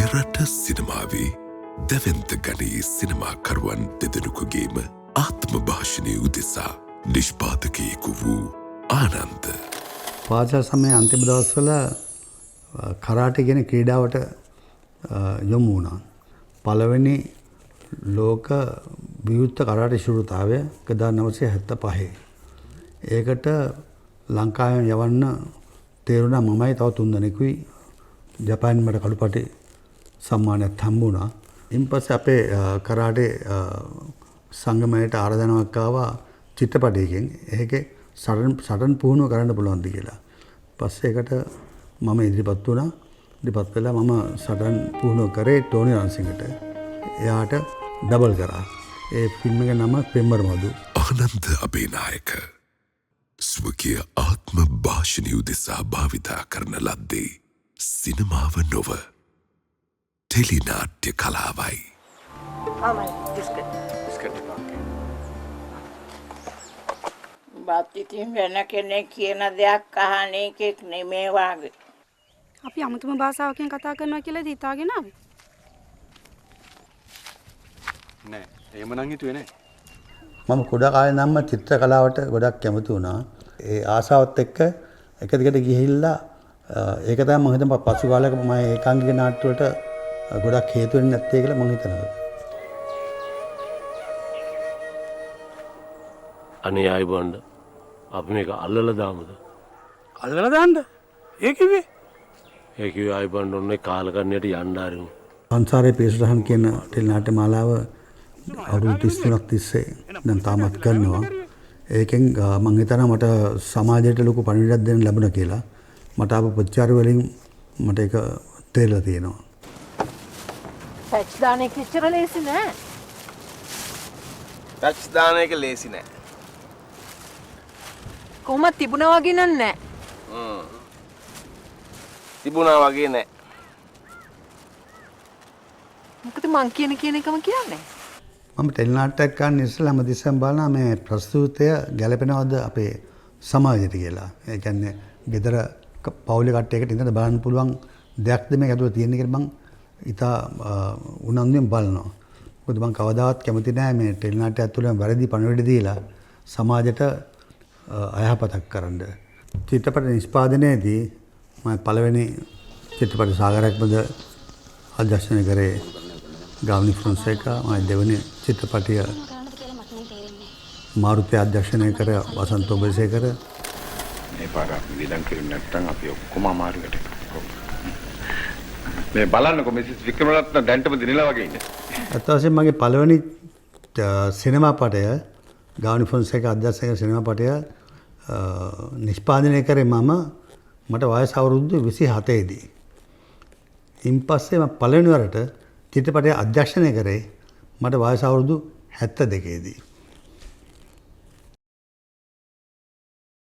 මෙරට සිනමාවේ දැවන්ත ගනී සිනමාකරුවන් දෙදෙනෙකුගේම ආත්ම භාෂණය උදෙසා නිෂ්පාදකයෙකු වූ ආනන්ද. පාසල් සමයේ අන්තිම දවස්වල කරාටි කියන ක්‍රීඩාවට යොමු වුණා. පළවෙනි ලෝක විවෘත කරාටි ශුරුතාවය 1975. ඒකට ලංකාවෙන් යවන්න තේරුණා මමයි තව 3 දෙනෙකුයි. ජපාන් මට කළුපටි සම්මානයක් හම්බුණා. ඉන්පස්සේ අපේ කරාටි සංගමයට ආරාධනාවක් ආවා චිත්‍රපටයකින්. ඒකේ සටන් පුහුණුව කරන්න පුළුවන්ද කියලා. පස්සේ ඒකට මම ඉදිරිපත් වුණා. ඉදිරිපත් වෙලා මම සටන් පුහුණුව කරේ ටෝනි රන්සිංහට. එයාට ඩබල් කරා. ඒ ෆිල්ම් එකේ නම පෙම්බර මధు. ආනන්ද අබේනායක ස්වකීය ආත්ම භාෂණය උදෙසා භාවිතා කරන ලද්දේ සිනමාව නොව ටෙලිනාට්‍ය කලාවයි. බත් ඉතින් වෙන කෙනෙක් කියන දෙයක් අහන එකෙක් නෙමේ වාගේ. අපි අමුතුම භාෂාවකින් කතා කරනවා කියලා හිතාගෙන ආවේ. නෑ, එහෙම නම් හිතුවේ නෑ. මම කුඩා කාලේ ඉඳන්ම චිත්‍ර කලාවට ගොඩක් කැමති වුණා. ඒ ආසාවත් එක්ක එක දිගට ගිහිල්ලා ඒක තමයි මම හිතන පසු කාලයක මම ඒකාංගික නාට්‍ය වලට ගොඩක් හේතු වෙන්නේ නැත්තේ කියලා මම හිතනවා. අනේ ආයි බණ්ඩ අපි මේක අල්ලලා දාමුද? අල්ලලා දාන්න? ඒ කිව්වේ? ඒ කිව්වේ ආයි බණ්ඩ ඔන්නේ කාලකන්ණියට යන්න ආරිමු. සංසාරේ පේසුරහන් කියන ටෙලි නාට්‍ය මාලාව අවුරුදු 33ක් තිස්සේ දැන් තාමත් කරනවා. ඒකෙන් මම හිතනවා මට සමාජයට ලොකු පණිවිඩයක් දෙන්න ලැබුණා කියලා. මට ආපු ප්‍රතිචාර වලින් මට ඒක තේරලා තියෙනවා. පැච් දාන එක ඉච්චර ලේසි නෑ. ටච් දාන එක ලේසි නෑ. කොහොමද තිබුණා වගේ නෑ. තිබුණා වගේ නෑ. මොකද මං කියන එකම කියන්නේ. මම ටෙලි නාට්‍යයක් ගන්න ඉස්සෙල්ලා හැමදෙස්සම බලනවා මේ ප්‍රස්තුතය ගැලපෙනවද අපේ සමාජයට කියලා. ඒ කියන්නේ ගෙදර පවුලේ කට්ටියකට ඉඳලා බලන්න පුළුවන් දෙයක්ද මේක ඇතුළේ තියෙන්නේ කියලා මං ඉතා උනන්දුවෙන් බලනවා. මොකද මං කවදාවත් කැමති නැහැ මේ ටෙලි නාට්‍ය ඇතුළේ වැරදි පණිවිඩ දීලා සමාජයට අයහපතක් කරන්න. චිත්‍රපට නිෂ්පාදනයේදී මම පළවෙනි චිත්‍රපට සාගරයක්මද අධ්‍යක්ෂණය කරේ ගාමිණි ෆොන්සේකා. මම දෙවෙනි චිත්‍රපටය මාරුති අධ්‍යක්ෂණය කර වසන්ත ඔබසේකර. මේ පාර විලං කිරීම නැත්තම් අපි ඔක්කොම අමාරුවට මේ බලන්නකො මිසිස් වික්‍රමරත්න දැන්ටම දිනලා වගේ ඉන්නේ. අත්වශයෙන් මගේ පළවෙනි සිනමා පටය ගාමිණි ෆොන්සේකා අධ්‍යක්ෂණය කර සිනමා පටය නිෂ්පාදනය කරේ මට වයස අවුරුදු 27 දී. ඉන්පස්සේ මම පළවෙනි වරට චිත්‍රපටය අධ්‍යක්ෂණය කරේ මට වයස අවුරුදු 72 දී.